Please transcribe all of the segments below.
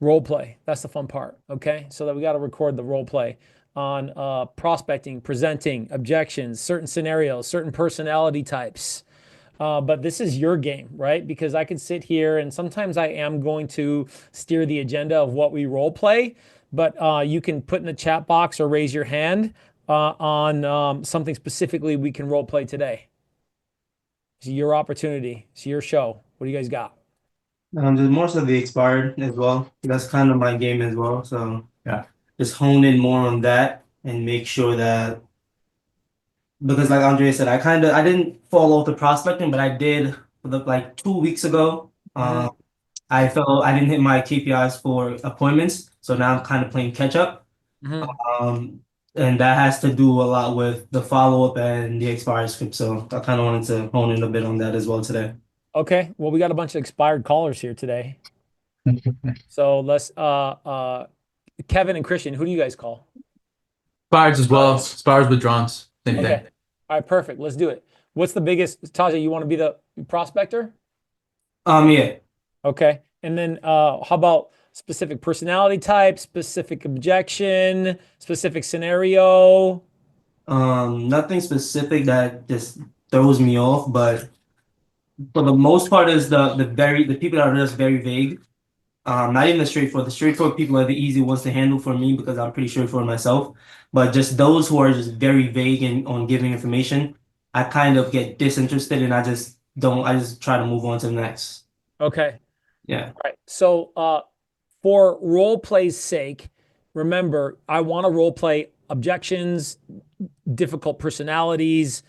Role play. That's the fun part. Okay. So that we got to record the role play on prospecting, presenting, objections, certain scenarios, certain personality types. But this is your game, right? Because I could sit here and sometimes I am going to steer the agenda of what we role play, but you can put in the chat box or raise your hand on something specifically we can role play today. It's your opportunity. It's your show. What do you guys got? There's more so the expired as well. That's kind of my game as well. So yeah, just hone in more on that and make sure that because like Andrea said, I didn't follow the prospecting, but I did for the like 2 weeks ago. Hmm. I felt I didn't hit my KPIs for appointments, so now I'm kind of playing catch up. Hmm. Um, and that has to do a lot with the follow up and the expired script. So I kind of wanted to hone in a bit on that as well today. Okay. Well, we got a bunch of expired callers here today. So let's Kevin and Christian, who do you guys call? Spires as well. Spires withdrawals. Same Okay. thing. All right, perfect. Let's do it. What's the biggest, Taja, you want to be the prospector? Yeah. Okay. And then how about specific personality type, specific objection, specific scenario? Nothing specific that just throws me off, but for the most part is the people that are just very vague. Not even the straightforward. The straightforward people are the easy ones to handle for me because I'm pretty straightforward myself. But just those who are just very vague in on giving information, I kind of get disinterested and I just try to move on to the next. Okay. Yeah. All right. So for role play's sake, remember, I want to role play objections, difficult personalities,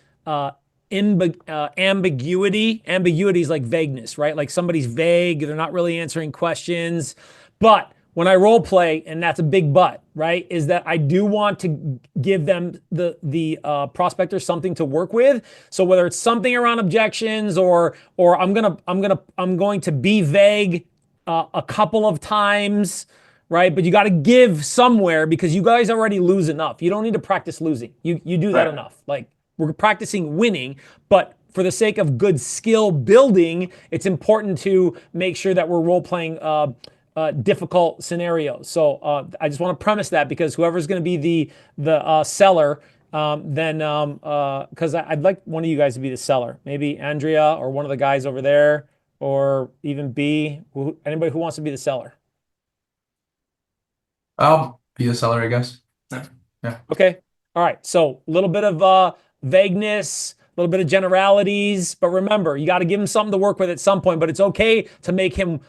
ambiguity. Ambiguity is like vagueness, right? Like somebody's vague, they're not really answering questions. But when I role play, and that's a big but, right? Is that I do want to give them the prospector something to work with. So whether it's something around objections or I'm going to be vague a couple of times, right? But you got to give somewhere because you guys already lose enough. You don't need to practice losing. You do that Right. enough. Like we're practicing winning, but for the sake of good skill building, it's important to make sure that we're role playing difficult scenarios. So I just want to premise that because whoever's going to be the seller, then because I'd like one of you guys to be the seller, maybe Andrea or one of the guys over there, or even B. Anybody who wants to be the seller. I'll be the seller, I guess. Yeah. Okay. All right. So a little bit of vagueness, a little bit of generalities, but remember, you got to give him something to work with at some point. But it's okay to make him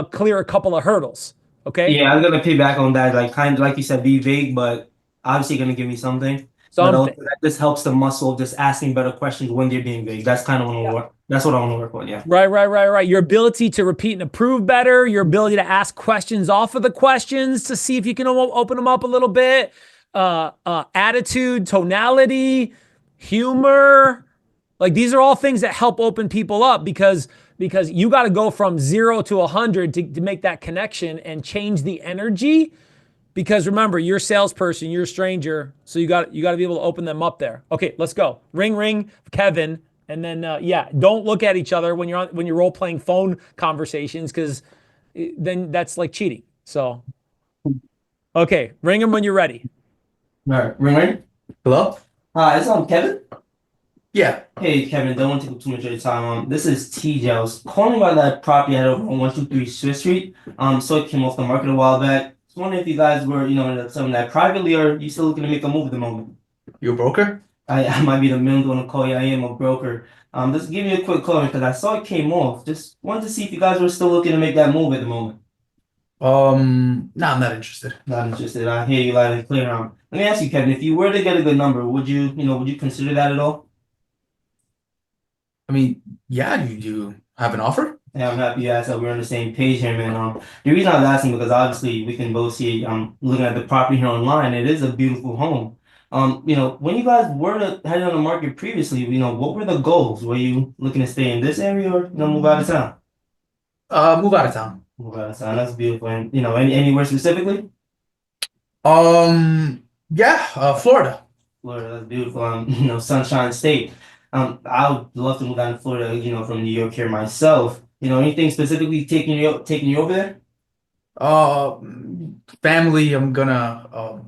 clear a couple of hurdles. Okay. Yeah, I'm gonna piggyback on that. Like kind of like you said, be vague, but obviously gonna give me something. But also Something. that just helps the muscle of just asking better questions when they're being vague. That's kind of what I want to Yeah. work. That's what I want to work on. Yeah. Right. Your ability to repeat and approve better, your ability to ask questions off of the questions to see if you can open them up a little bit. Attitude, tonality, humor. Like these are all things that help open people up because you got to go from 0 to 100 to make that connection and change the energy. Because remember, you're a salesperson, you're a stranger, so you got to be able to open them up there. Okay, let's go. Ring, ring, Kevin, and then yeah, don't look at each other when you're role playing phone conversations because then that's like cheating. So okay, ring them when you're ready. All right. Ring ring. Hello? Hi, it's Kevin. Yeah. Hey Kevin, don't want to take up too much of your time. This is TJ. I was calling about that property I had over on 123 Swiss Street. So it came off the market a while back. Just wondering if you guys were, selling that privately or you still looking to make a move at the moment. You a broker? I might be the middle one to call you. I am a broker. Just give me a quick call because I saw it came off. Just wanted to see if you guys were still looking to make that move at the moment. No, I'm not interested. Not interested. I hear you loud and clear. Let me ask you, Kevin, if you were to get a good number, would you consider that at all? I mean, yeah, you have an offer? Yeah, I'm happy you asked that we're on the same page here, man. The reason I was asking because obviously we can both see. Looking at the property here online. It is a beautiful home. When you guys were to head on the market previously, what were the goals? Were you looking to stay in this area or move out of town? Move out of town. Move out of town. That's beautiful. And anywhere specifically? Yeah, Florida. Florida, that's beautiful. Sunshine State. I would love to move down to Florida. From New York here myself. Anything specifically taking you over there? Uh, family. I'm gonna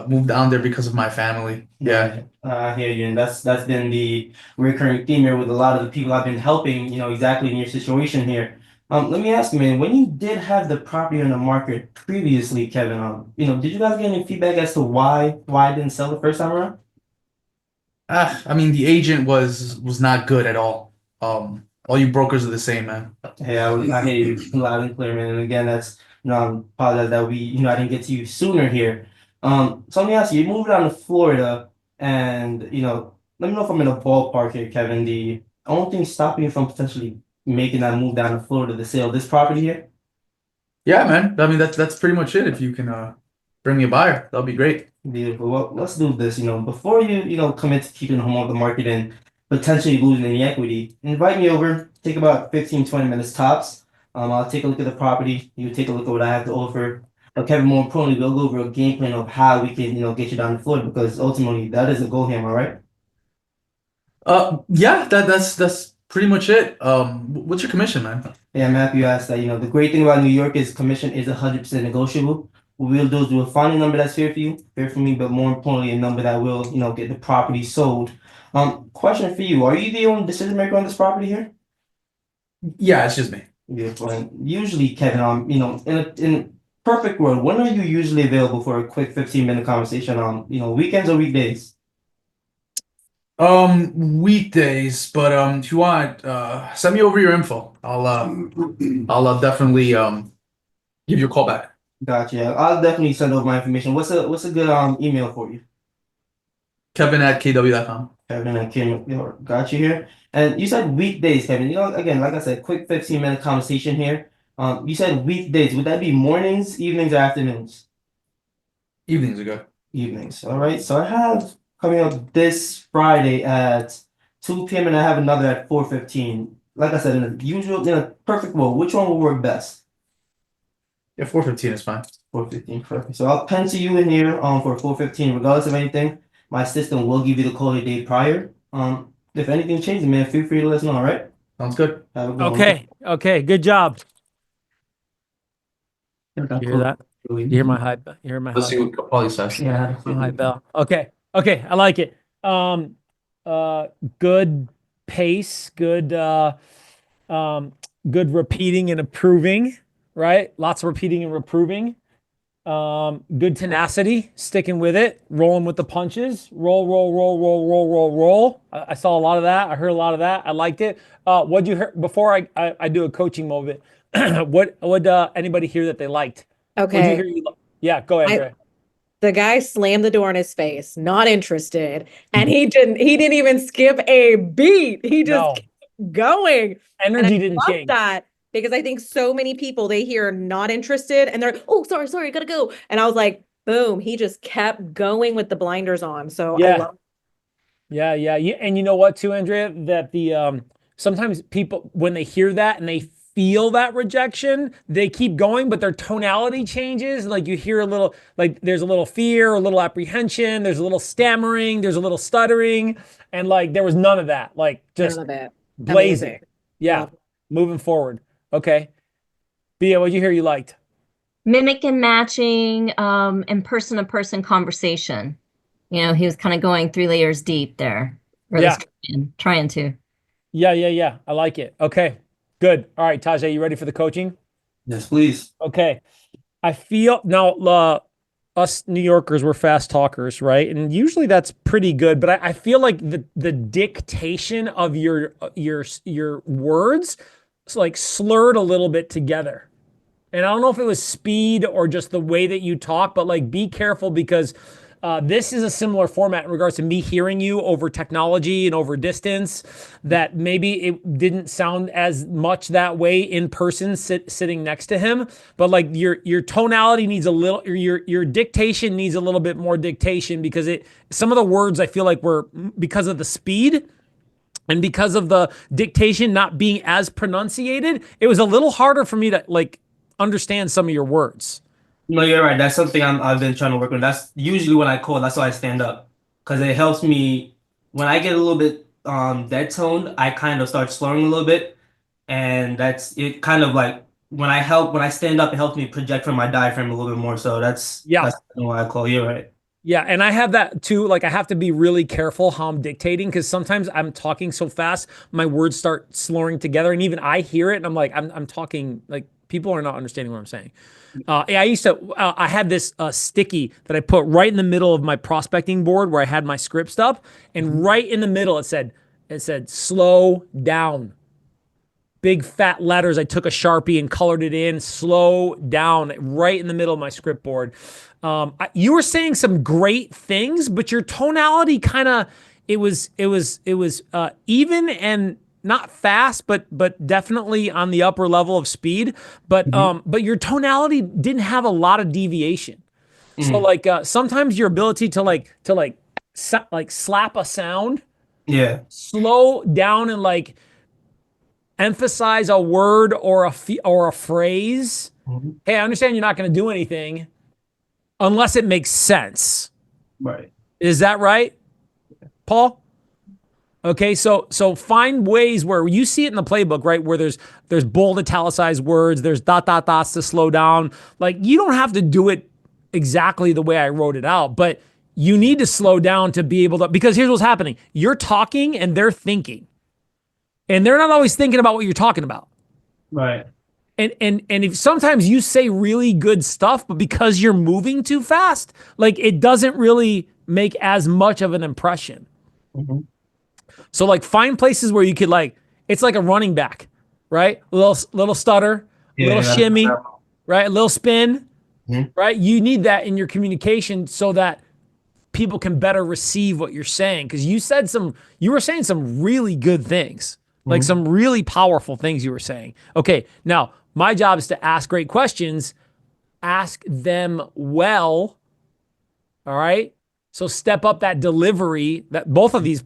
move down there because of my family. Yeah. I hear you, and that's been the recurring theme here with a lot of the people I've been helping, exactly in your situation here. Let me ask you, man, when you did have the property on the market previously, Kevin, did you guys get any feedback as to why it didn't sell the first time around? I mean, the agent was not good at all. All you brokers are the same, man. Hey, I hear you loud and clear, man. And again, I apologize that I didn't get to you sooner here. So let me ask you, you moved down to Florida, and, let me know if I'm in a ballpark here, Kevin. The only thing stopping you from potentially making that move down to Florida to sell this property here? Yeah, man. I mean, that's pretty much it. If you can bring me a buyer, that'll be great. Beautiful. Well, let's do this. Before you commit to keeping the home off the market and potentially losing any equity, invite me over. Take about 15, 20 minutes tops. I'll take a look at the property. You take a look at what I have to offer. But Kevin, more importantly, we'll go over a game plan of how we can, get you down the floor because ultimately that is a goal here, am I right? Yeah, that's pretty much it. What's your commission, man? Yeah, Matthew asked that. The great thing about New York is commission is 100% negotiable. What we'll do is we'll find a number that's fair for you, fair for me, but more importantly, a number that will, get the property sold. Question for you: are you the only decision maker on this property here? Yeah, it's just me. Beautiful. And usually, Kevin, in a perfect world, when are you usually available for a quick 15-minute conversation on, weekends or weekdays? Weekdays, but if you want, send me over your info. I'll definitely give you a call back. Gotcha. I'll definitely send over my information. What's a good email for you? Kevin@kw.com. Kevin and Kim, got you here. And you said weekdays, Kevin. Again, like I said, quick 15-minute conversation here. You said weekdays. Would that be mornings, evenings, or afternoons? Evenings are good. Evenings. All right. So I have coming up this Friday at 2 p.m. and I have another at 4:15. Like I said, in a perfect world, which one will work best? Yeah, 4:15 is fine. 4:15, perfect. So I'll pencil you in here for 4:15, regardless of anything. My system will give you the call the day prior. If anything changes, man, feel free to let us know, all right? Sounds good. Have a good one. Okay, good job. You You hear that? You hear my high bell? You hear my Let's see high, what Pauly says. Yeah. my high bell? Okay, I like it. Good pace, good repeating and approving, right? Lots of repeating and approving. Good tenacity, sticking with it, rolling with the punches, roll. I saw a lot of that. I heard a lot of that. I liked it. What'd you hear before I do a coaching moment? What would anybody hear that they liked? What'd you hear? Okay. Yeah, go ahead, Dre. The guy slammed the door in his face, not interested. And he didn't even skip a beat. He just No, kept going. And I energy didn't love change. that because I think so many people they hear not interested and they're, oh, sorry, gotta go. And I was like, boom, he just kept going with the blinders on. So I Yeah. love Yeah. And you know what, too, Andrea, that the sometimes people when they hear that and they feel that rejection, they keep going, but their tonality changes. Like you hear a little, like there's a little fear, a little apprehension, there's a little stammering, there's a little stuttering, and like there was none of that. Like just none of it. blazing. Amazing. Yeah, Love it. moving forward. Okay, Bia, what'd you hear you liked? Mimic and matching and person-to-person conversation. He was kind of going 3 layers deep there. Or at Yeah. least trying to. Yeah. I like it. Okay, good. All right, Tajay, you ready for the coaching? Yes, please. Okay. I feel now, us New Yorkers, we're fast talkers, right? And usually that's pretty good, but I feel like the dictation of your words like slurred a little bit together. And I don't know if it was speed or just the way that you talk, but like be careful because this is a similar format in regards to me hearing you over technology and over distance, that maybe it didn't sound as much that way in person sitting next to him. But like your tonality needs a little, your dictation needs a little bit more dictation because some of the words I feel like were because of the speed and because of the dictation not being as pronunciated, it was a little harder for me to like understand some of your words. No, you're right. That's something I've been trying to work on. That's usually when I call. That's why I stand up because it helps me when I get a little bit dead toned. I kind of start slurring a little bit, and that's it. Kind of like when I stand up, it helps me project from my diaphragm a little bit more. So that's why I call you right. Yeah, and I have that too. Like I have to be really careful how I'm dictating because sometimes I'm talking so fast, my words start slurring together, and even I hear it, and I'm like, I'm talking like people are not understanding what I'm saying. I had this sticky that I put right in the middle of my prospecting board where I had my scripts up, and right in the middle it said slow down. Big fat letters. I took a Sharpie and colored it in, slow down, right in the middle of my script board. You were saying some great things, but your tonality kind of, it was even and not fast, but definitely on the upper level of speed. But your tonality didn't have a lot of deviation. So like sometimes your ability to slap a sound, slow down and like emphasize a word or a phrase. Hey, I understand you're not going to do anything unless it makes sense. Right. Is that right, Paul? Okay, so find ways where you see it in the playbook, right? Where there's bold italicized words, there's dots to slow down. Like you don't have to do it exactly the way I wrote it out, but you need to slow down to be able to, because here's what's happening. You're talking and they're thinking. And they're not always thinking about what you're talking about. Right. And if sometimes you say really good stuff, but because you're moving too fast, like it doesn't really make as much of an impression. So like find places where you could like, it's like a running back, right? A little stutter, little shimmy, right? A little spin, right? You need that in your communication so that people can better receive what you're saying. Cause you were saying some really good things. Like some really powerful things you were saying. Okay, now my job is to ask great questions, ask them well. All right. So step up that delivery. That both of these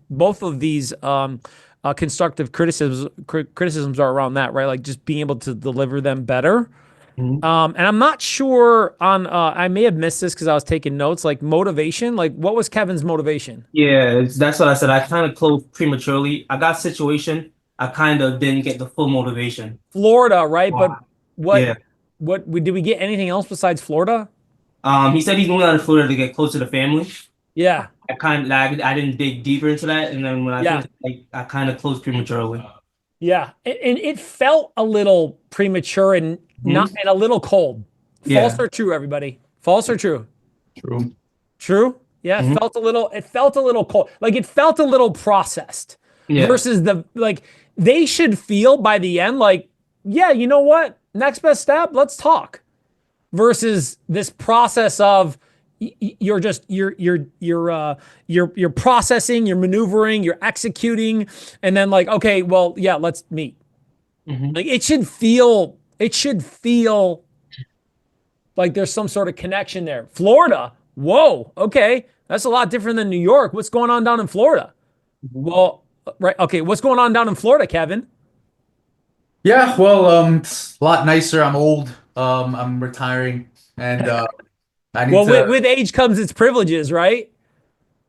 constructive criticisms are around that, right? Like just being able to deliver them better. And I'm not sure on. I may have missed this because I was taking notes. Like motivation. Like what was Kevin's motivation? Yeah, that's what I said. I kind of closed prematurely. I got situation. I kind of didn't get the full motivation. Florida, right? Wow. But what did we get anything else besides Florida? He said he's moving out of Florida to get closer to family. Yeah. I didn't dig deeper into that, and then when I finished, I kind of closed prematurely. Yeah, and it felt a little premature and not and a little cold. False or true, everybody? False or true? True. True. Yeah, it felt a little cold. Like it felt a little processed. Versus they should feel by the end like, yeah, you know what? Next best step, let's talk. Versus this process of you're processing, you're maneuvering, you're executing, and then like, okay, well, yeah, let's meet. Like it should feel like there's some sort of connection there. Florida, whoa, okay, that's a lot different than New York. What's going on down in Florida? Well, right, okay, what's going on down in Florida, Kevin? Yeah, well, it's a lot nicer. I'm old. I'm retiring, and I need to. With age comes its privileges, right?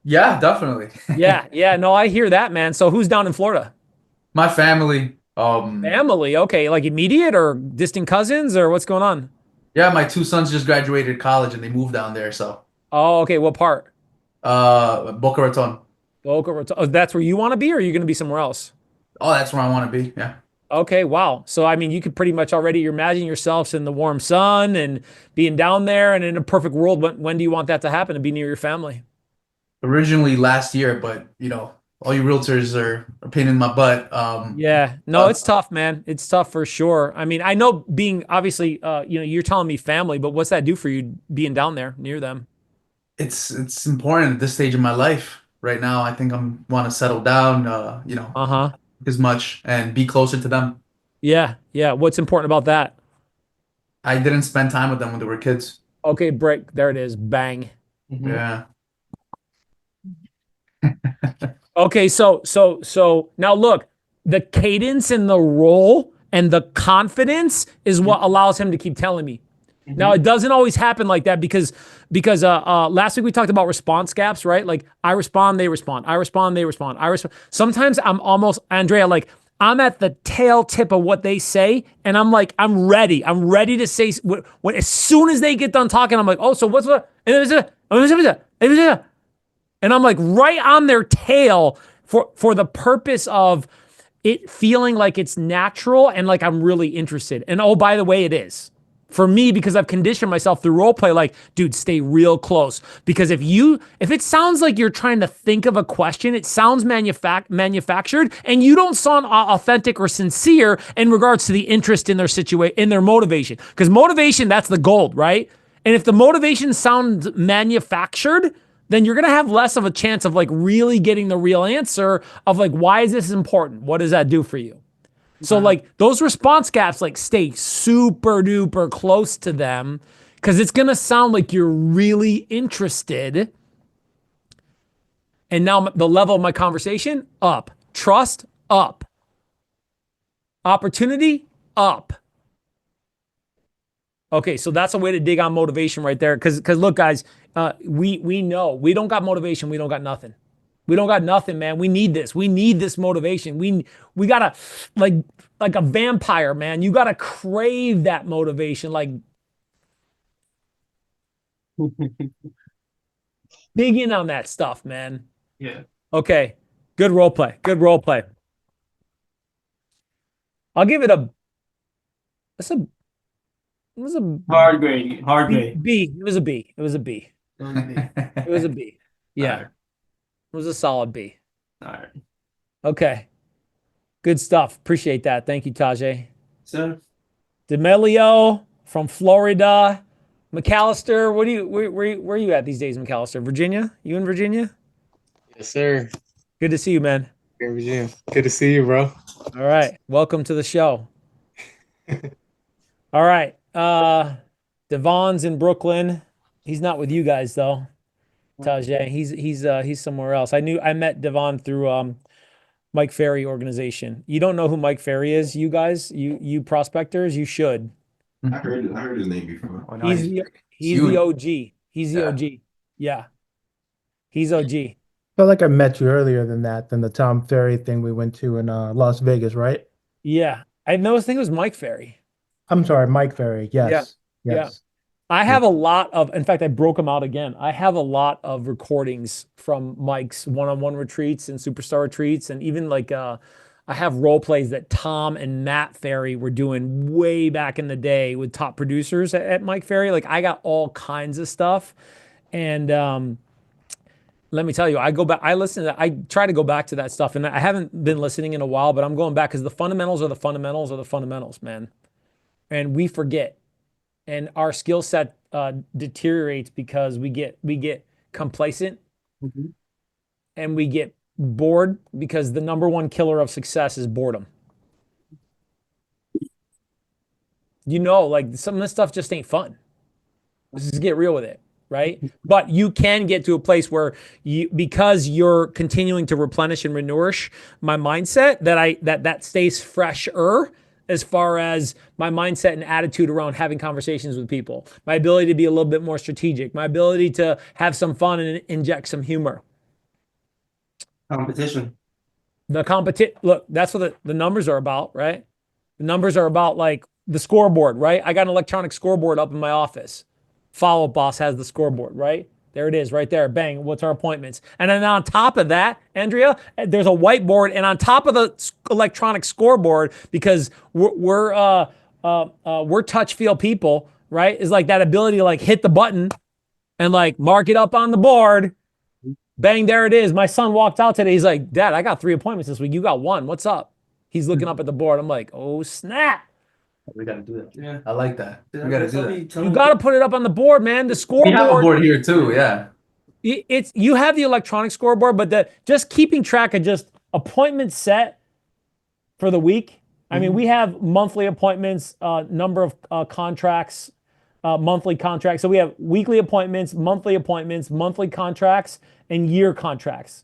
Yeah, definitely. Yeah. No, I hear that, man. So who's down in Florida? My family. Family, okay, like immediate or distant cousins, or what's going on? Yeah, my two sons just graduated college and they moved down there. So. Oh, okay. What part? Boca Raton. Boca Raton. Oh, that's where you want to be, or are you going to be somewhere else? Oh, that's where I want to be. Yeah. Okay, wow. So, I mean, you could pretty much already imagine yourselves in the warm sun and being down there, and in a perfect world, when do you want that to happen, to be near your family? Originally last year, but, all you realtors are a pain in my butt. Yeah, no, it's tough, man. It's tough for sure. I mean, I know being, obviously, you're telling me family, but what's that do for you being down there near them? It's important at this stage of my life. Right now, I think want to settle down, as much and be closer to them. Yeah. What's important about that? I didn't spend time with them when they were kids. Okay, break. There it is. Bang. Yeah. Okay, so now look, the cadence and the role and the confidence is what allows him to keep telling me. Now it doesn't always happen like that because last week we talked about response gaps, right? Like I respond, they respond. I respond, they respond. Sometimes I'm almost, Andrea, like I'm at the tail tip of what they say, and I'm like, I'm ready. I'm ready to say when as soon as they get done talking, I'm like, oh, so what's what? And I'm like right on their tail for the purpose of it feeling like it's natural and like I'm really interested. And oh, by the way, it is. For me, because I've conditioned myself through role play, like, dude, stay real close. Because if it sounds like you're trying to think of a question, it sounds manufactured, and you don't sound authentic or sincere in regards to the interest in their situation, in their motivation. Because motivation, that's the gold, right? And if the motivation sounds manufactured, then you're gonna have less of a chance of like really getting the real answer of like, why is this important? What does that do for you? So like those response gaps, like stay super duper close to them because it's going to sound like you're really interested. And now the level of my conversation, up. Trust, up. Opportunity, up. Okay, so that's a way to dig on motivation right there. Because look, guys, we know we don't got motivation. We don't got nothing. We don't got nothing, man. We need this. We need this motivation. We gotta like a vampire, man. You gotta crave that motivation. Like dig in on that stuff, man. Yeah. Okay. Good role play. Good role play. I'll give it a it was a Hard grade. Hard grade. B. It was a B. It was a B. It was a B. Yeah. Alright. It was a solid B. All right. Okay. Good stuff. Appreciate that. Thank you, Tajay. So, D'Amelio from Florida. McAllister, where are you at these days, McAllister? Virginia? You in Virginia? Yes, sir. Good to see you, man. Here we go. Good to see you, bro. All right. Welcome to the show. All right. Devon's in Brooklyn. He's not with you guys though. Tajay. He's somewhere else. I met Devon through Mike Ferry organization. You don't know who Mike Ferry is, you guys? You prospectors, you should. I heard his name before. Oh, no, He's the OG. He's the Yeah. OG. Yeah. He's OG. Felt like I met you earlier than the Tom Ferry thing we went to in Las Vegas, right? Yeah. I think it was Mike Ferry. I'm sorry, Mike Ferry. Yes. Yeah. Yes. I have a lot of, in fact, I broke them out again. I have a lot of recordings from Mike's one-on-one retreats and superstar retreats. And even like, I have role plays that Tom and Matt Ferry were doing way back in the day with top producers at Mike Ferry. Like I got all kinds of stuff. And, let me tell you, I try to go back to that stuff, and I haven't been listening in a while, but I'm going back because the fundamentals are the fundamentals are the fundamentals, man. And we forget, and our skill set deteriorates because we get complacent, and we get bored because the number one killer of success is boredom. You know, like some of this stuff just ain't fun. Let's just get real with it. Right? But you can get to a place where because you're continuing to replenish and renourish my mindset, that stays fresher as far as my mindset and attitude around having conversations with people, my ability to be a little bit more strategic, my ability to have some fun and inject some humor. competition. Look, that's what the numbers are about, right? The numbers are about like the scoreboard, right? I got an electronic scoreboard up in my office. Follow-up boss has the scoreboard, right? There it is, right there. Bang. What's our appointments? And then on top of that, Andrea, there's a whiteboard, and on top of the electronic scoreboard, because we're touch feel people, right? Is like that ability to like hit the button and like mark it up on the board. Bang, there it is. My son walked out today. He's like, Dad, I got 3 appointments this week. You got 1. What's up? He's looking up at the board. I'm like, oh snap. We gotta do that. Yeah. I like that. We gotta do that. You got to put it up on the board, man. The We have a scoreboard. board here too. Yeah. It's you have the electronic scoreboard, but just keeping track of just appointments set for the week. I mean, we have monthly appointments, number of contracts, monthly contracts. So we have weekly appointments, monthly contracts, and year contracts.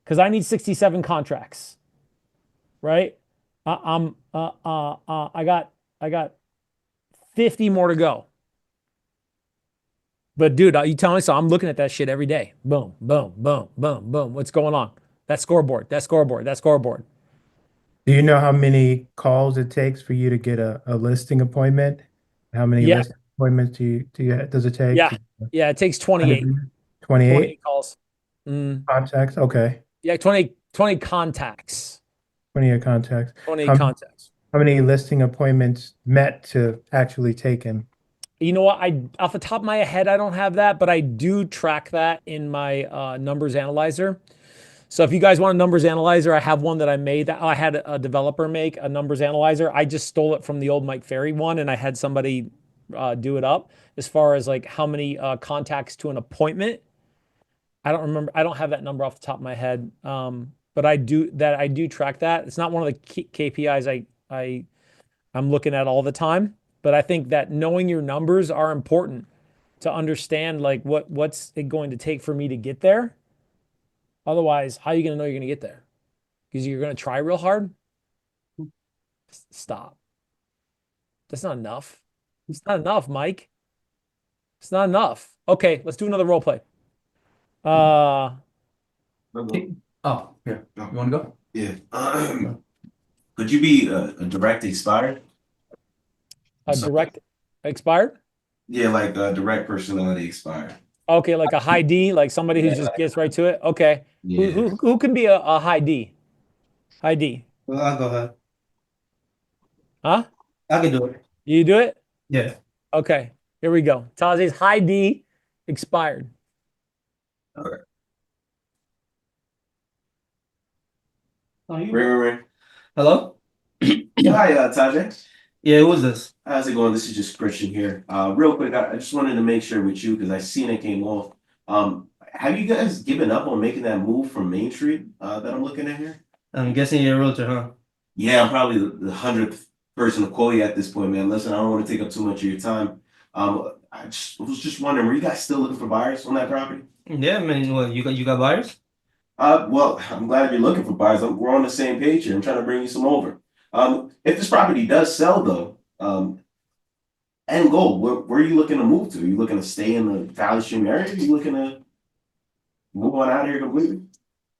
Because I need 67 contracts, right? I got 50 more to go. But dude, you tell me so. I'm looking at that shit every day. Boom, boom, boom, boom, boom. What's going on? That scoreboard. Do you know how many calls it takes for you to get a listing appointment? How many Yeah. listing appointments does it take? Yeah. Yeah. It takes 28. 28 28 calls. Mm. contacts? Okay. Yeah. 20 contacts. 28 contacts. 28 contacts. How many listing appointments met to actually taken? You know what? Off the top of my head, I don't have that, but I do track that in my numbers analyzer. So if you guys want a numbers analyzer, I have one that I made that I had a developer make a numbers analyzer. I just stole it from the old Mike Ferry one, and I had somebody do it up as far as like how many contacts to an appointment. I don't remember. I don't have that number off the top of my head. But I do track that. It's not one of the KPIs I'm looking at all the time, but I think that knowing your numbers are important to understand like what's it going to take for me to get there. Otherwise, how are you going to know you're going to get there? Because you're going to try real hard. Stop. That's not enough. It's not enough, Mike. It's not enough. Okay, let's do another role play. Oh, here. You want to go? Yeah. Could you be a direct expired? A direct expired. Yeah, like a direct personality expired. Okay, like a high D, like somebody who Yeah, just like- gets right to it. Okay. Yeah. Who can be a high D? High D. Well, I'll go ahead. Huh? I can do it. You do it? Yeah. Okay. Here we go. Tazi's high D expired. Ring. Hello? Hi, Tajay. Yeah, who's this? How's it going? This is just Christian here. Real quick, I just wanted to make sure with you because I seen it came off. Have you guys given up on making that move from Main Street that I'm looking at here? I'm guessing you're a realtor, huh? Yeah, I'm probably the 100th person to call you at this point, man. Listen, I don't want to take up too much of your time. Was just wondering, were you guys still looking for buyers on that property? Yeah, man. What, you got buyers? Well, I'm glad you're looking for buyers. We're on the same page here. I'm trying to bring you some over. If this property does sell, though, end goal, where are you looking to move to? Are you looking to stay in the Valley Stream area? Are you looking to move on out of here completely?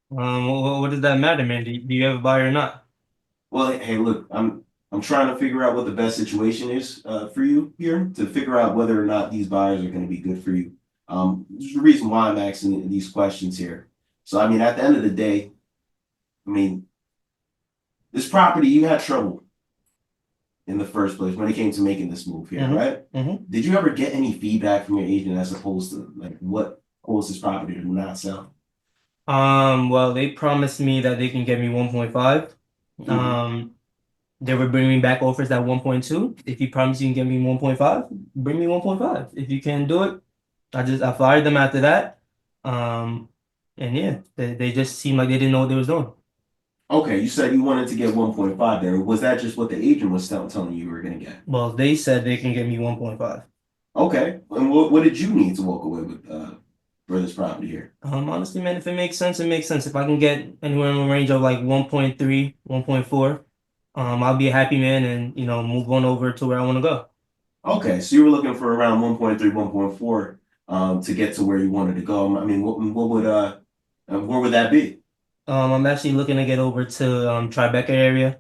What does that matter, man? Do you have a buyer or not? Well, hey, look, I'm trying to figure out what the best situation is for you here to figure out whether or not these buyers are going to be good for you. There's a reason why I'm asking these questions here. So, I mean, at the end of the day, I mean, this property, you had trouble in the first place when it came to making this move here, Mhm. right? Mhm. Did you ever get any feedback from your agent as opposed to like what caused this property to not sell? Well, they promised me that they can get me 1.5. They were bringing back offers at 1.2. If you promise you can get me 1.5, bring me 1.5. If you can't do it, I fired them after that. And yeah, they just seemed like they didn't know what they was doing. Okay, you said you wanted to get 1.5 there. Was that just what the agent was telling you were going to get? Well, they said they can get me 1.5. Okay, and what did you need to walk away with for this property here? Honestly, man, if it makes sense, it makes sense. If I can get anywhere in the range of like 1.3, 1.4, I'll be a happy man and move on over to where I want to go. Okay, so you were looking for around 1.3, 1.4 to get to where you wanted to go. I mean, what would where would that be? I'm actually looking to get over to Tribeca area.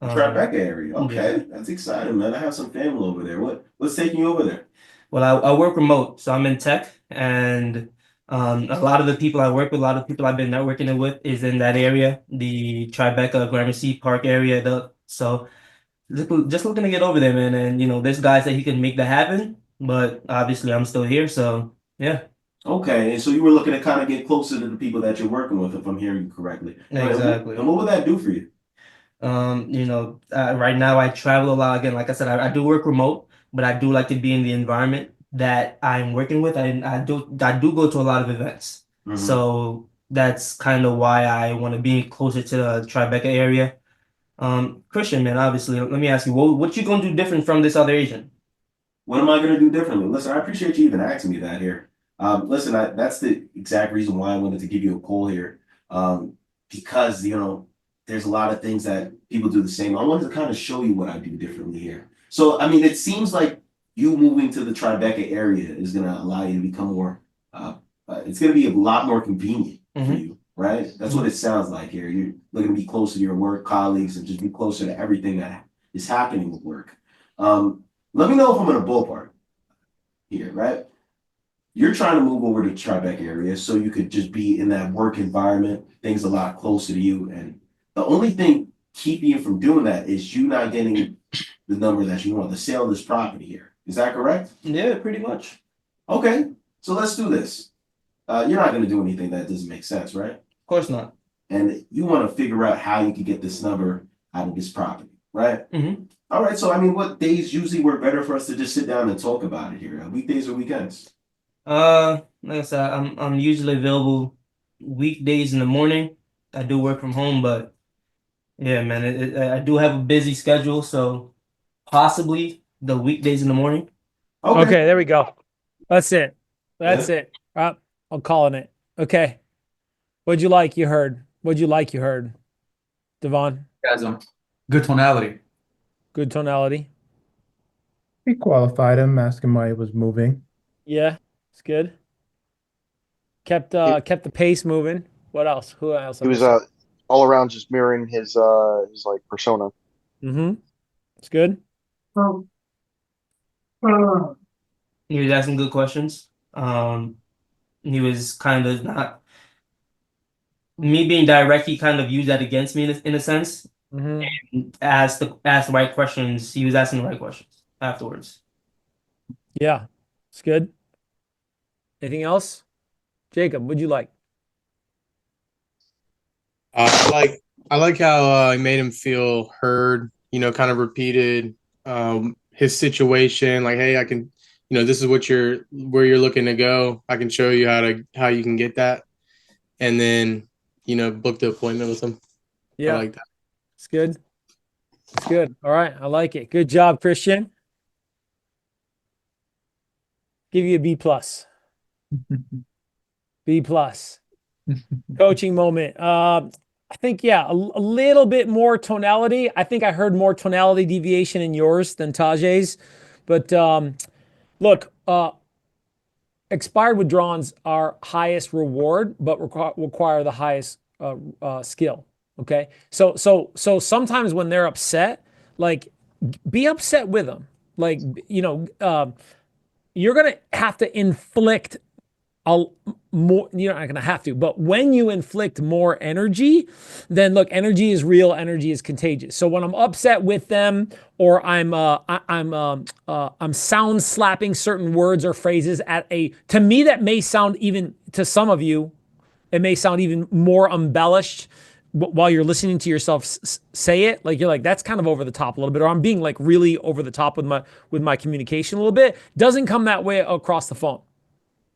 Tribeca area. Okay, that's exciting, man. I have some family over there. What's taking you over there? Well, I work remote, so I'm in tech, and a lot of the people I work with, a lot of people I've been networking with is in that area, the Tribeca, Gramercy Park area. So just looking to get over there, man. And this guy said he can make that happen, but obviously I'm still here, so yeah. Okay, and so you were looking to kind of get closer to the people that you're working with, if I'm hearing you correctly. Exactly. And what would that do for you? Right now I travel a lot. Again, like I said, I do work remote, but I do like to be in the environment that I'm working with. I do go to a lot of events. Mhm. So that's kind of why I want to be closer to the Tribeca area. Christian, man, obviously, let me ask you, what you gonna do different from this other agent? What am I going to do differently? Listen, I appreciate you even asking me that here. Listen, that's the exact reason why I wanted to give you a call here. Because, there's a lot of things that people do the same. I wanted to kind of show you what I do differently here. So, I mean, it seems like you moving to the Tribeca area is going to allow you to become more, it's going to be a lot more convenient for you. right? That's what it sounds like here. You're looking to be closer to your work colleagues and just be closer to everything that is happening with work. Let me know if I'm in a ballpark here, right? You're trying to move over to Tribeca area so you could just be in that work environment, things a lot closer to you. And the only thing keeping you from doing that is you not getting the number that you want, the sale of this property here. Is that correct? Yeah, pretty much. Okay, so let's do this. You're not going to do anything that doesn't make sense, right? Of course not. And you want to figure out how you can get this number out of this property, right? Mhm. All right, so I mean, what days usually work better for us to just sit down and talk about it here? Weekdays or weekends? Like I said, I'm usually available weekdays in the morning. I do work from home, but yeah, man, I do have a busy schedule, so possibly the weekdays in the morning. Okay, there we go. That's it. That's it. I'm calling it. Okay. What'd you like? You heard. What'd you like? You heard. Devon, Guys, good tonality. good tonality. We qualified him, asked him why he was moving. Yeah, it's good. Kept the pace moving. What else? Who else? He was all around just mirroring his like persona. Mm-hmm. It's good. He was asking good questions. He was kind of not me being direct. He kind of used that against me in a sense. Mm-hmm. Asked the right questions. He was asking the right questions afterwards. Yeah, it's good. Anything else? Jacob, what'd you like? I like how I made him feel heard. You know, kind of repeated his situation. Like, hey, I can, you know, this is where you're looking to go. I can show you how you can get that, and then you know, book the appointment with him. Yeah, I like that. it's good. It's good. All right, I like it. Good job, Christian. Give you a B plus. B plus. Coaching moment. I think, yeah, a little bit more tonality. I think I heard more tonality deviation in yours than Tajay's. But look, expired withdrawals are highest reward, but require the highest skill. Okay. So sometimes when they're upset, like be upset with them. Like, you know, you're going to have to inflict more, you're not going to have to, but when you inflict more energy, then look, energy is real, energy is contagious. So when I'm upset with them, or I'm sound slapping certain words or phrases to me, that may sound, even to some of you, it may sound even more embellished while you're listening to yourself say it. Like, you're like, that's kind of over the top a little bit, or I'm being like really over the top with my communication a little bit. Doesn't come that way across the phone.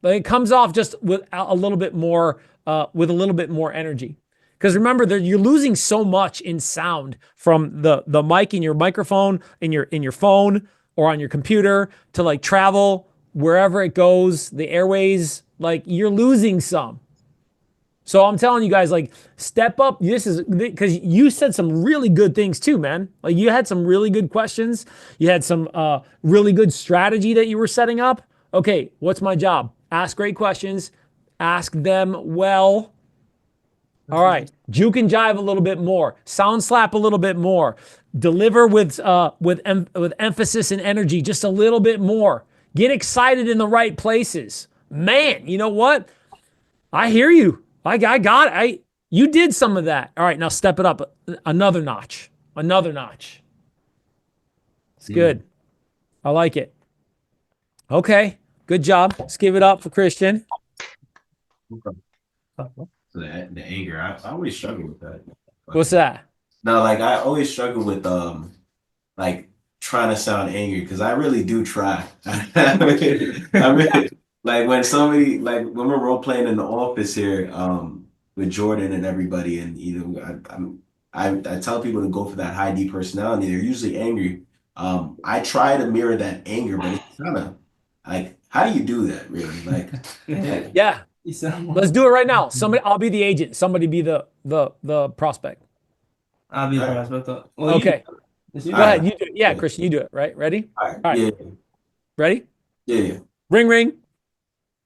Like, it comes off just with a little bit more energy. Because remember, you're losing so much in sound from the mic in your microphone, in your phone, or on your computer to like travel wherever it goes, the airways. Like, you're losing some. So I'm telling you guys, like, step up. This is because you said some really good things too, man. Like, you had some really good questions. You had some really good strategy that you were setting up. Okay, what's my job? Ask great questions. Ask them well. All right. Juke and jive a little bit more. Sound slap a little bit more. Deliver with emphasis and energy just a little bit more. Get excited in the right places. Man, you know what? I hear you. I got it. You did some of that. All right, now step it up another notch. Another notch. It's good. I like it. Okay. Good job. Let's give it up for Christian. So the anger, I always struggle with that. What's that? No, like I always struggle with like trying to sound angry because I really do try. I really, like when somebody, like when we're role playing in the office here, with Jordan and everybody, and you know, I tell people to go for that high D personality. They're usually angry. I try to mirror that anger, but it's kind of like, how do you do that, really? Like, Yeah. Let's do it right now. I'll be the agent. Somebody be the prospect. I'll be the prospect. Well, Okay. Go Go ahead. You do it. Yeah, Christian, you do it. Right? Ready? all right. Yeah, Ready? yeah, Ring, ring.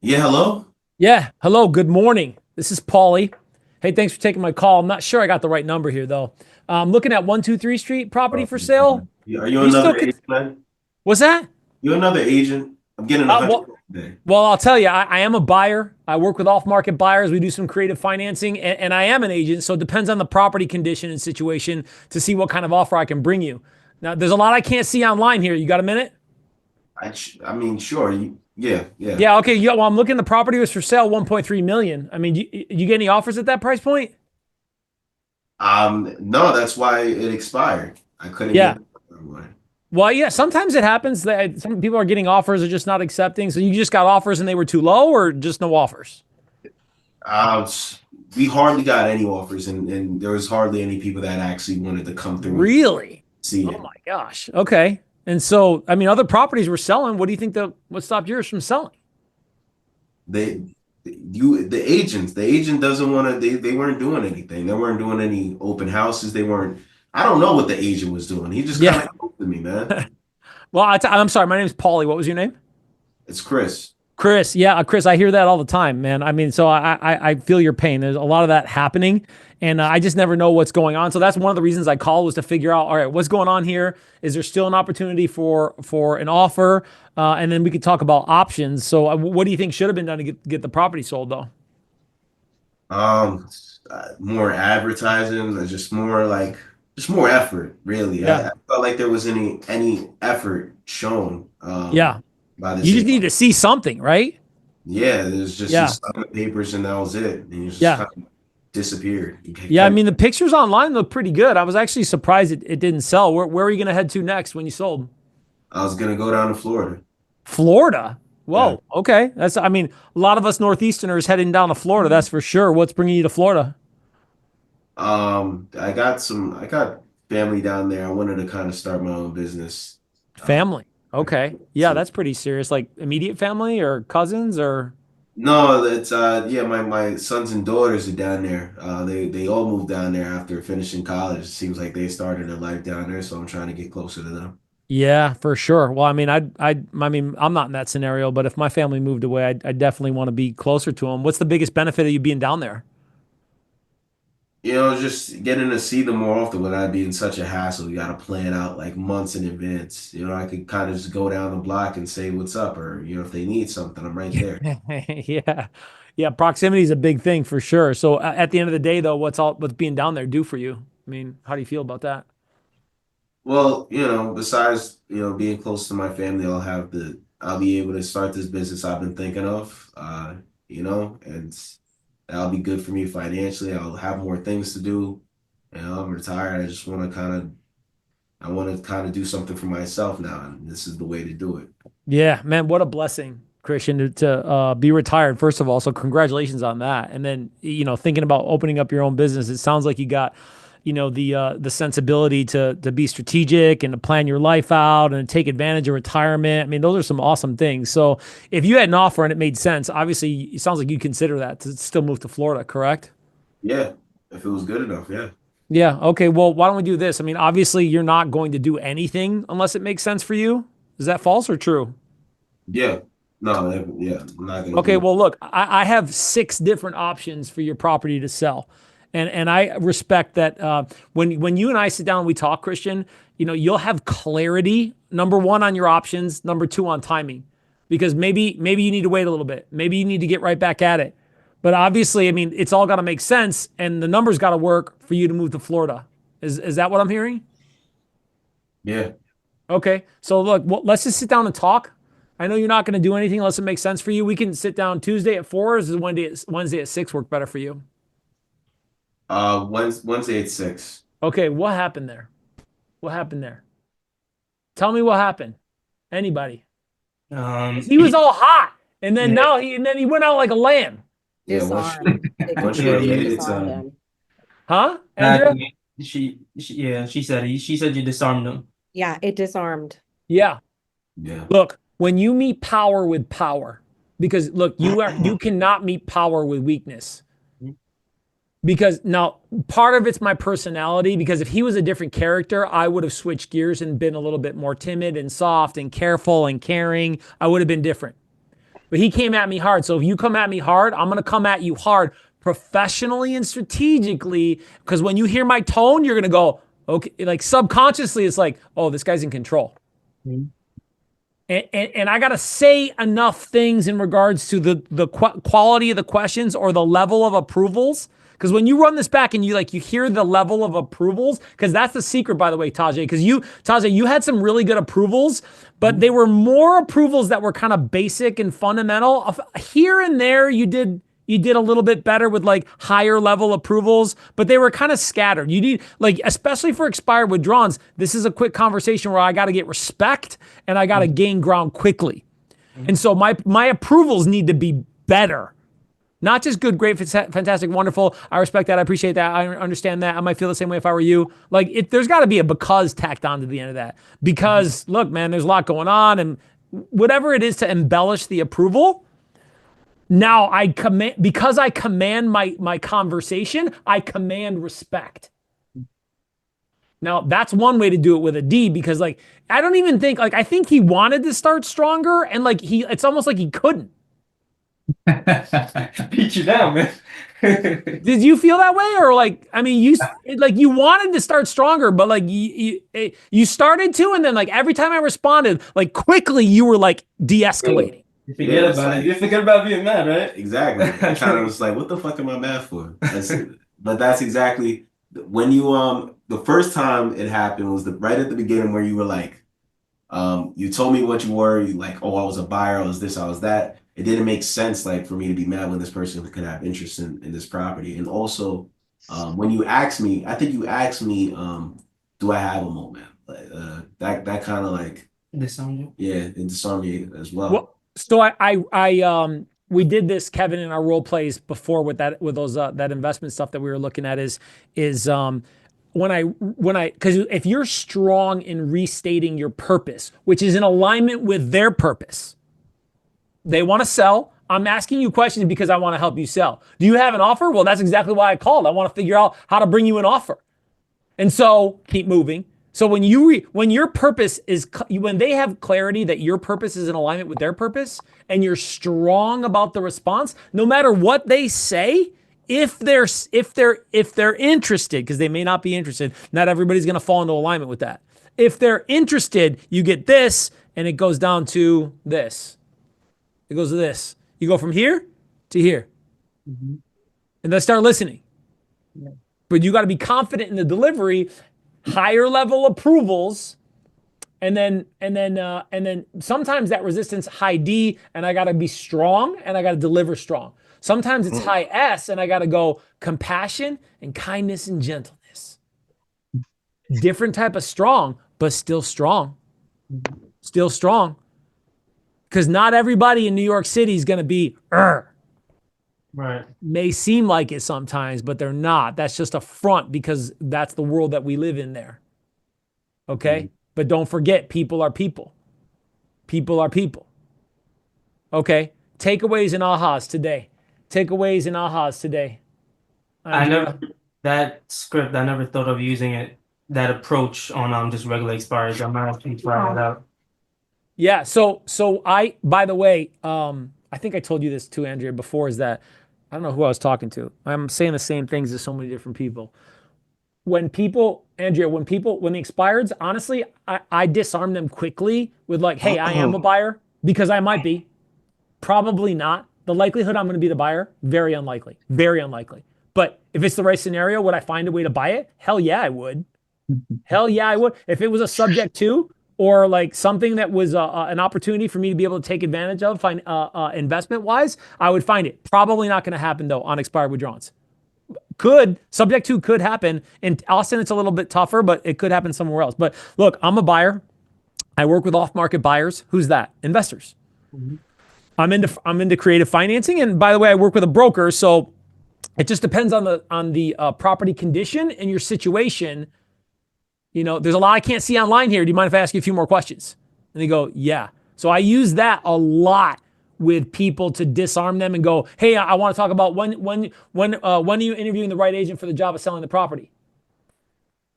yeah. Hello. Yeah. Hello. Good morning. This is Pauly. Hey, thanks for taking my call. I'm not sure I got the right number here though. I'm looking at 123 Street property for sale. Are you You still another could- agent, man? What's that? You another agent? I'm getting a Well, hundred today. well, I'll tell you, I am a buyer. I work with off-market buyers. We do some creative financing, and I am an agent. So it depends on the property condition and situation to see what kind of offer I can bring you. Now, there's a lot I can't see online here. You got a minute? I mean, sure. Yeah. Yeah. Okay. Yeah. Well, I'm looking. The property was for sale, 1.3 million. I mean, you get any offers at that price point? No, that's why it expired. I couldn't Yeah. get it. Well, yeah. Sometimes it happens that some people are getting offers, are just not accepting. So you just got offers and they were too low, or just no offers? We hardly got any offers, and there was hardly any people that actually wanted to come through. Really? See Oh it. my gosh. Okay. And so, I mean, other properties were selling. What do you think what stopped yours from selling? The agent doesn't want to. They weren't doing anything. They weren't doing any open houses. They weren't. I don't know what the agent was doing. He just kind of ghosted me, man. Well, I'm sorry. My name is Pauly. What was your name? It's Chris. Chris. Yeah, Chris. I hear that all the time, man. I mean, so I feel your pain. There's a lot of that happening, and I just never know what's going on. So that's one of the reasons I called, was to figure out, all right, what's going on here? Is there still an opportunity for an offer? And then we could talk about options. So what do you think should have been done to get the property sold, though? More advertising, just more effort, really. Yeah. I felt like there was any effort shown. Yeah. By this You just need to see something, right? Yeah, there's just Yeah. some papers, and that was it. And you just Yeah. kind of disappeared. Yeah, I mean, the pictures online look pretty good. I was actually surprised it didn't sell. Where are you going to head to next when you sold? I was gonna go down to Florida. Florida? Whoa, okay. I mean, a lot of us Northeasterners heading down to Florida, that's for sure. What's bringing you to Florida? I got family down there. I wanted to kind of start my own business. Family. Okay. Yeah, that's pretty serious. Like immediate family or cousins or? No, that's my sons and daughters are down there. They all moved down there after finishing college. It seems like they started their life down there, so I'm trying to get closer to them. Yeah, for sure. Well, I mean, I mean, I'm not in that scenario, but if my family moved away, I definitely want to be closer to them. What's the biggest benefit of you being down there? Just getting to see them more often without being such a hassle. You got to plan out like months in advance. I could kind of just go down the block and say what's up, or if they need something, I'm right there. Yeah. Yeah, proximity is a big thing for sure. So at the end of the day, though, what's being down there do for you? I mean, how do you feel about that? Well, besides, being close to my family, I'll be able to start this business I've been thinking of, and that'll be good for me financially. I'll have more things to do. I'm retired. I just want to kind of do something for myself now, and this is the way to do it. Yeah, man, what a blessing, Christian, to be retired, first of all. So congratulations on that. And then, thinking about opening up your own business, it sounds like you got the sensibility to be strategic and to plan your life out and take advantage of retirement. I mean, those are some awesome things. So if you had an offer and it made sense, obviously it sounds like you consider that to still move to Florida, correct? Yeah, if it was good enough, yeah. Yeah. Okay. Well, why don't we do this? I mean, obviously you're not going to do anything unless it makes sense for you. Is that false or true? Yeah. No, yeah, I'm not gonna. Okay. Well, look, I have 6 different options for your property to sell. And I respect that when you and I sit down and we talk, Christian, you'll have clarity, number 1, on your options, number 2, on timing, because maybe you need to wait a little bit. Maybe you need to get right back at it. But obviously, I mean, it's all got to make sense, and the numbers got to work for you to move to Florida. Is that what I'm hearing? Yeah. Okay. So look, let's just sit down and talk. I know you're not going to do anything unless it makes sense for you. We can sit down Tuesday at 4, or does Wednesday at 6 work better for you? Wednesday at 6. Okay, what happened there? What happened there? Tell me what happened. Anybody? He was all hot, and then he went out like a lamb. Disarmed. They completely disarmed him. Huh? Andrea? She said you disarmed him. Yeah, it disarmed. Yeah. Yeah. Look, when you meet power with power, because look, you cannot meet power with weakness. Because now part of it's my personality, because if he was a different character, I would have switched gears and been a little bit more timid and soft and careful and caring. I would have been different. But he came at me hard. So if you come at me hard, I'm going to come at you hard professionally and strategically, because when you hear my tone, you're going to go, okay, like subconsciously, it's like, oh, this guy's in control. And I got to say enough things in regards to the quality of the questions or the level of approvals. Because when you run this back and you hear the level of approvals, because that's the secret, by the way, Tajay, because Tajay, you had some really good approvals, but they were more approvals that were kind of basic and fundamental. Here and there, you did a little bit better with like higher level approvals, but they were kind of scattered. You need, like, especially for expired withdrawals, this is a quick conversation where I got to get respect and I got to gain ground quickly. And so my approvals need to be better. Not just good, great, fantastic, wonderful. I respect that. I appreciate that. I understand that. I might feel the same way if I were you. Like, there's got to be a because tacked on to the end of that. Because, look, man, there's a lot going on. And whatever it is to embellish the approval, now because I command my conversation, I command respect. Now, that's one way to do it with a D, because, like, I don't even think, like, I think he wanted to start stronger, and, like, it's almost like he couldn't. Beat you down, man. Did you feel that way? Or, like, I mean, you wanted to start stronger, but, like, you started to, and then, like, every time I responded, like, quickly you were, like, de-escalating. You forget about it. You forget about being mad, right? Exactly. I kind of was like, what the fuck am I mad for? But that's exactly when you the first time it happened was right at the beginning where you were like, you told me what you were. You like, oh, I was a buyer. I was this. I was that. It didn't make sense, like, for me to be mad when this person could have interest in this property. And also, when you asked me, I think you asked me, do I have a moment? Like, that kind of like Disarmed you? Yeah, it disarmed me as well. Well, so we did this, Kevin, in our role plays before with those that investment stuff that we were looking at is because if you're strong in restating your purpose, which is in alignment with their purpose, they want to sell. I'm asking you questions because I want to help you sell. Do you have an offer? Well, that's exactly why I called. I want to figure out how to bring you an offer. And so keep moving. So when your purpose is, when they have clarity that your purpose is in alignment with their purpose, and you're strong about the response, no matter what they say, if they're interested, because they may not be interested, not everybody's going to fall into alignment with that. If they're interested, you get this, and it goes down to this. It goes to this. You go from here to here, and then start listening. Yeah. But you got to be confident in the delivery. Higher level approvals, and then sometimes that resistance high D, and I got to be strong and I got to deliver strong. Sometimes it's high S, and I got to go compassion and kindness and gentleness. Different type of strong, but still strong. Still strong. Because not everybody in New York City is going to be Right. May seem like it sometimes, but they're not. That's just a front, because that's the world that we live in there. Okay? But don't forget, people are people. People are people. Okay? Takeaways and ahas today. Takeaways and ahas today. I never thought of using it, that approach on just regular expires. I'm not actually trying it out. Yeah, so by the way, I think I told you this too, Andrea, before, is that I don't know who I was talking to. I'm saying the same things to so many different people. When the expireds, honestly, I disarm them quickly with like, hey, I am a buyer, because I might be. Probably not. The likelihood I'm going to be the buyer, very unlikely. Very unlikely. But if it's the right scenario, would I find a way to buy it? Hell yeah, I would. Hell yeah, I would. If it was a subject to, or like something that was an opportunity for me to be able to take advantage of, investment-wise, I would find it. Probably not going to happen, though, on expired withdrawals. Subject to could happen. In Austin, it's a little bit tougher, but it could happen somewhere else. But look, I'm a buyer. I work with off-market buyers. Who's that? Investors. I'm into creative financing, and by the way, I work with a broker, so it just depends on the property condition and your situation. You know, there's a lot I can't see online here. Do you mind if I ask you a few more questions? And they go, yeah. So I use that a lot with people to disarm them and go, hey, I want to talk about when are you interviewing the right agent for the job of selling the property?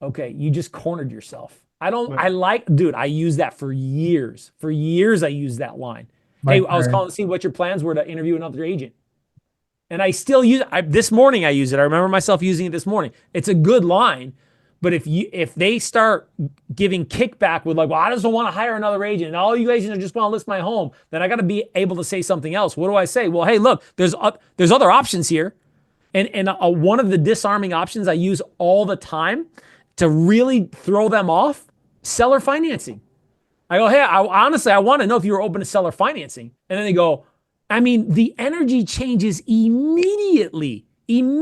Okay, you just cornered yourself. I use that for years. For years, I use that line. Hey, I was calling to see what your plans were to interview another agent. And I still use it. This morning I use it. I remember myself using it this morning. It's a good line. But if they start giving kickback with like, well, I just don't want to hire another agent, and all you agents just want to list my home, then I got to be able to say something else. What do I say? Well, hey, look, there's other options here. And one of the disarming options I use all the time to really throw them off, seller financing. I go, hey, honestly, I want to know if you were open to seller financing. And then they go, I mean, the energy changes immediately. And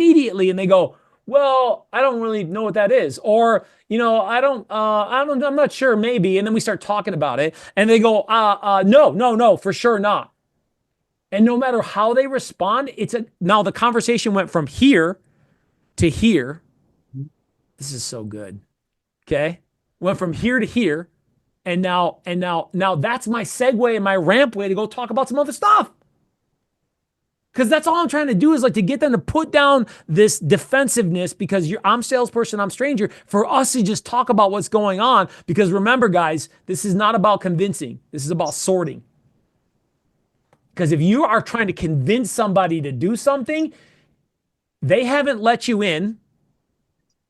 they go, well, I don't really know what that is. Or, I'm not sure, maybe. And then we start talking about it. And they go, no, for sure not. And no matter how they respond, now the conversation went from here to here. This is so good. Okay. Went from here to here. And now that's my segue and my ramp way to go talk about some other stuff. Because that's all I'm trying to do is like to get them to put down this defensiveness because I'm salesperson, I'm stranger, for us to just talk about what's going on. Because remember, guys, this is not about convincing. This is about sorting. Because if you are trying to convince somebody to do something, they haven't let you in,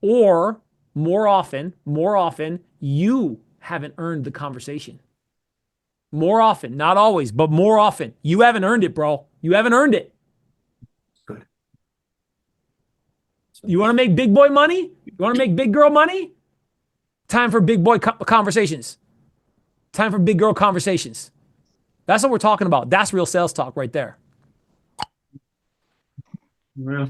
or more often, you haven't earned the conversation. More often, not always, but more often. You haven't earned it, bro. You haven't earned it. Good. You want to make big boy money? You want to make big girl money? Time for big boy conversations. Time for big girl conversations. That's what we're talking about. That's real sales talk right there. Real.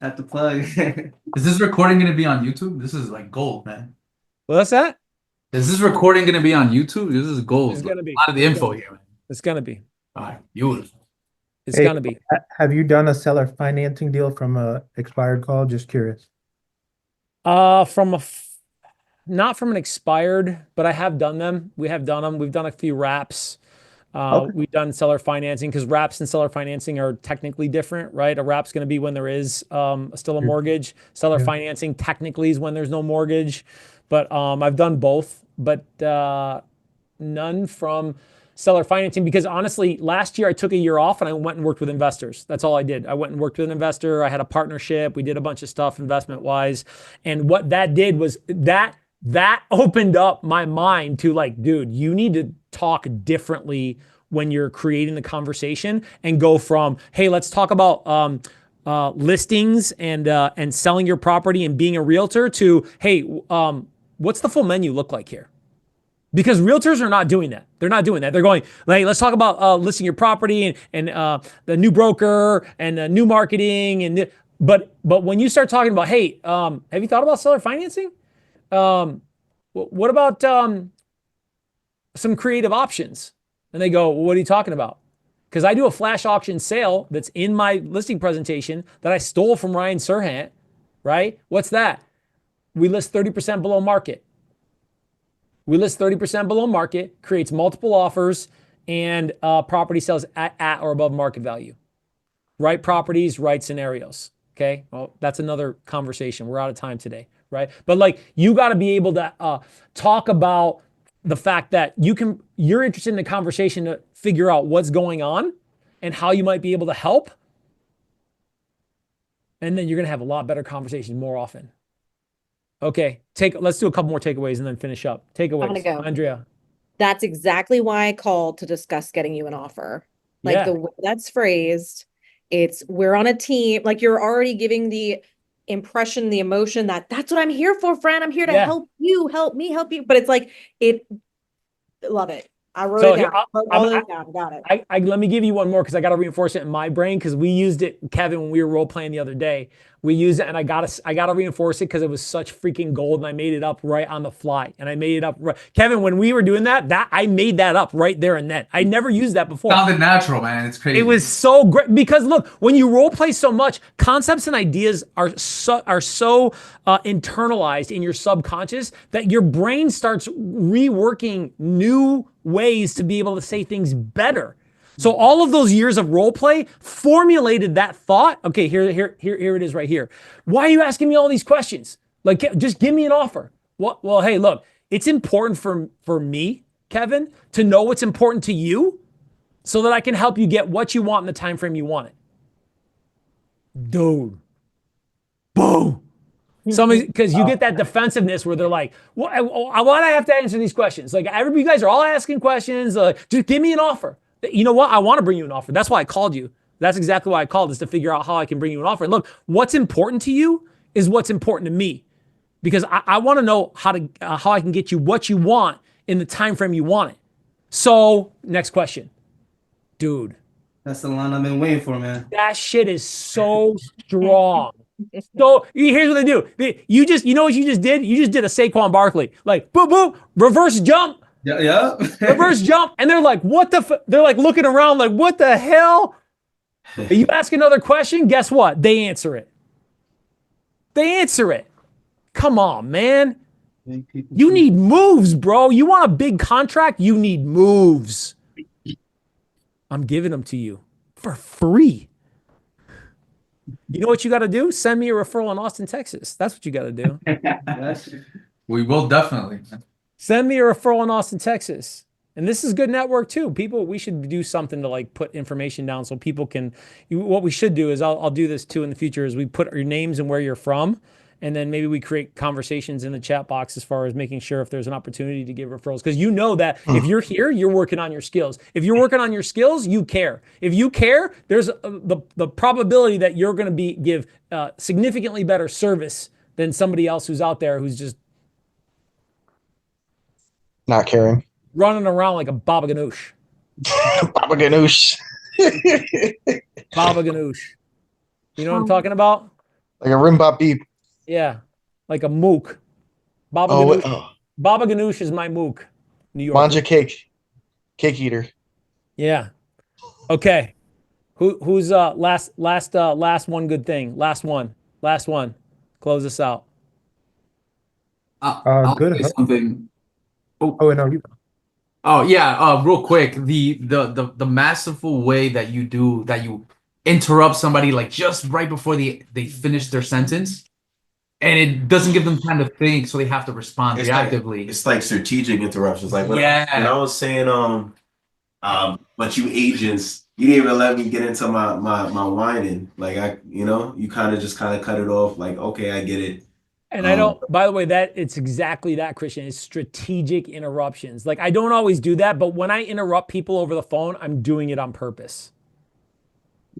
Have to plug. Is this recording going to be on YouTube? This is like gold, man. What's that? Is this recording going to be on YouTube? This is gold. It's gonna be. A lot of the info here, man. It's going to be. All right, beautiful. It's Hey, going to be. Have you done a seller financing deal from a expired call? Just curious. Not from an expired, but I have done them. We have done them. We've done a few wraps. Okay. We've done seller financing because wraps and seller financing are technically different, right? A wrap's going to be when there is still a mortgage. Seller Yeah. financing technically is when there's no mortgage. But I've done both, but none from seller financing because honestly, last year I took a year off and I went and worked with investors. That's all I did. I went and worked with an investor. I had a partnership. We did a bunch of stuff investment wise. And what that did was that opened up my mind to like, dude, you need to talk differently when you're creating the conversation and go from, hey, let's talk about listings and selling your property and being a realtor to, hey, what's the full menu look like here? Because realtors are not doing that. They're not doing that. They're going, hey, let's talk about listing your property and the new broker and new marketing. But when you start talking about, hey, have you thought about seller financing? What about some creative options? And they go, well, what are you talking about? Because I do a flash auction sale that's in my listing presentation that I stole from Ryan Serhant, right? What's that? We list 30% below market. We list 30% below market, creates multiple offers, and property sells at or above market value. Right properties, right scenarios. Okay, well, that's another conversation. We're out of time today, right? But like, you got to be able to talk about the fact that you're interested in the conversation to figure out what's going on and how you might be able to help. And then you're going to have a lot better conversations more often. Okay, let's do a couple more takeaways and then finish up. Takeaways, I'm gonna go. Andrea. That's exactly why I called to discuss getting you an offer. Like Yeah. the way that's phrased, it's we're on a team. Like you're already giving the impression, the emotion that's what I'm here for, friend. I'm here to Yeah. help you, help me, help you. But it's like love it. I wrote So it here, down. Wrote all those down. Got it. let me give you one more because I got to reinforce it in my brain because we used it, Kevin, when we were role playing the other day. We used it and I gotta reinforce it because it was such freaking gold and I made it up right on the fly. And I made it up right. Kevin, when we were doing that I made that up right there and then. I never used that before. Sounded natural, man. It's crazy. It was so great because look, when you role play so much, concepts and ideas are so internalized in your subconscious that your brain starts reworking new ways to be able to say things better. So all of those years of role play formulated that thought. Okay, here it is right here. Why are you asking me all these questions? Like, just give me an offer. Well, hey, look, it's important for me, Kevin, to know what's important to you so that I can help you get what you want in the time frame you want it. Dude. Boom. Somebody, because you get that defensiveness where they're like, why do I have to answer these questions? Like, everybody, you guys are all asking questions. Just give me an offer. You know what? I want to bring you an offer. That's why I called you. That's exactly why I called, is to figure out how I can bring you an offer. And look, what's important to you is what's important to me, because I want to know how I can get you what you want in the time frame you want it. So, next question, dude. That's the line I've been waiting for, man. That shit is so strong. So here's what they do. You know what you just did? You just did a Saquon Barkley, like boop boop, reverse jump, Yeah. reverse jump, and they're like, what the? They're like looking around, like, what the hell? You ask another question, guess what? They answer it. They answer it. Come on, man. You need moves, bro. You want a big contract? You need moves. I'm giving them to you for free. You know what you got to do? Send me a referral in Austin, Texas. That's what you got to do. We will definitely. Send me a referral in Austin, Texas. And this is good network too. People, we should do something to like put information down so people can, what we should do is, I'll do this too in the future, is we put your names and where you're from. And then maybe we create conversations in the chat box as far as making sure if there's an opportunity to give referrals. Because you know that if you're here, you're working on your skills. If you're working on your skills, you care. If you care, there's the probability that you're going to give significantly better service than somebody else who's out there who's just Not caring. running around like a baba ganoush. Baba ganoush. Baba ganoush. You know what I'm talking about? Like a rim bop beep. Yeah, like a mook. Baba ganoush. Baba ganoush is my mook. New York. Manja cake. Cake eater. Yeah. Okay. Who's last one good thing? Last one. Close this out. I'll good. say something. Oh, no, you. Oh yeah, real quick. The masterful way that you interrupt somebody like just right before they finish their sentence, and it doesn't give them time to think, so they have to respond reactively. It's like strategic interruptions. Like when Yeah. I was saying, but you agents, you didn't even let me get into my whining. Like you kind of cut it off. Like, okay, I get it. And I don't, by the way, it's exactly that, Christian. It's strategic interruptions. Like, I don't always do that, but when I interrupt people over the phone, I'm doing it on purpose.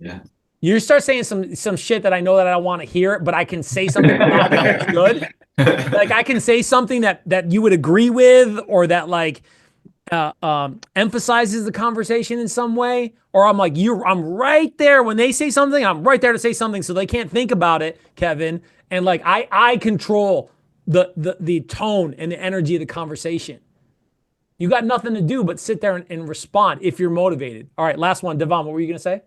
Yeah. You start saying some shit that I know that I don't want to hear, but I can say something that's good. Like, I can say something that you would agree with, or that like emphasizes the conversation in some way. Or I'm like, I'm right there when they say something. I'm right there to say something, so they can't think about it, Kevin. And like I control the tone and the energy of the conversation. You got nothing to do but sit there and respond if you're motivated. All right, last one. Devon, what were you gonna say?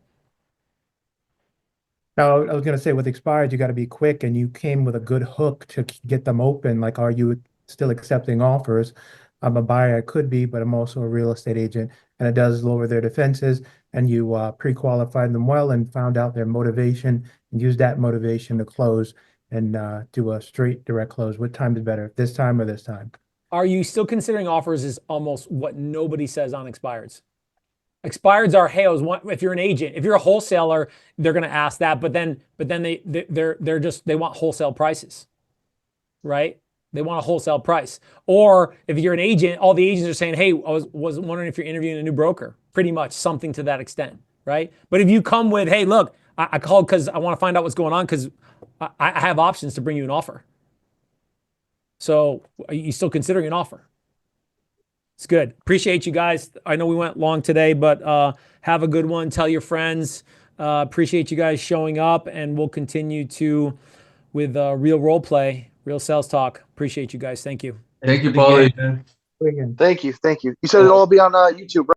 No, I was going to say with expired, you got to be quick, and you came with a good hook to get them open. Like, are you still accepting offers? I'm a buyer, I could be, but I'm also a real estate agent, and it does lower their defenses. And you pre-qualified them well and found out their motivation and use that motivation to close and do a straight direct close. What time is better, this time or this time? Are you still considering offers as almost what nobody says on expireds? Expireds are, hey, if you're an agent, if you're a wholesaler, they're going to ask that, but then they want wholesale prices, right? They want a wholesale price. Or if you're an agent, all the agents are saying, hey, I was wondering if you're interviewing a new broker, pretty much something to that extent, right? But if you come with, hey, look, I called because I want to find out what's going on because I have options to bring you an offer. So are you still considering an offer? It's good. Appreciate you guys. I know we went long today, but have a good one. Tell your friends. Appreciate you guys showing up, and we'll continue with real role play, real sales talk. Appreciate you guys. Thank you. Thank you, Pauly. Thank you. You said it'll all be on YouTube, right?